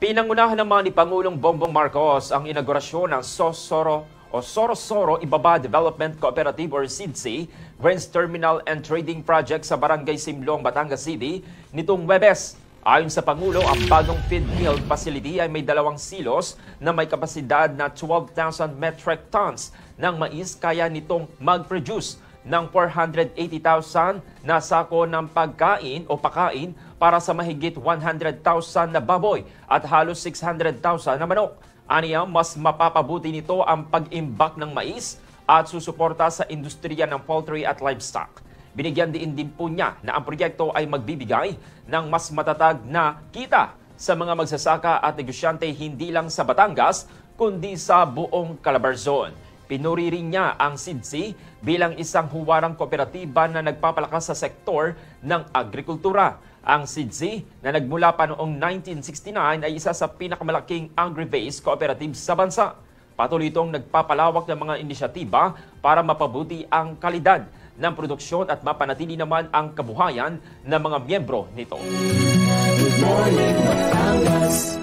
Pinangunahan naman ni Pangulong Bongbong Marcos ang inaugurasyon ng Sorosoro Ibaba Development Cooperative or SIDC Grains Terminal and Trading Project sa Barangay Simlong, Batangas City nitong Huwebes. Ayon sa Pangulo, ang bagong feed mill facility ay may 2 silos na may kapasidad na 12,000 metric tons ng mais, kaya nitong mag-produce ng 480,000 na sako ng pagkain o pakain para sa mahigit 100,000 na baboy at halos 600,000 na manok. Aniya, mas mapapabuti nito ang pag-imbak ng mais at susuporta sa industriya ng poultry at livestock. Binigyan din po niya na ang proyekto ay magbibigay ng mas matatag na kita sa mga magsasaka at negosyante hindi lang sa Batangas kundi sa buong Calabarzon. Pinuri rin niya ang SIDC bilang isang huwarang kooperatiba na nagpapalakas sa sektor ng agrikultura. Ang SIDC na nagmula pa noong 1969 ay isa sa pinakamalaking agri-based cooperatives sa bansa. Patuloy itong nagpapalawak ng mga inisyatiba para mapabuti ang kalidad ng produksyon at mapanatili naman ang kabuhayan ng mga miyembro nito. Good morning, Batangas.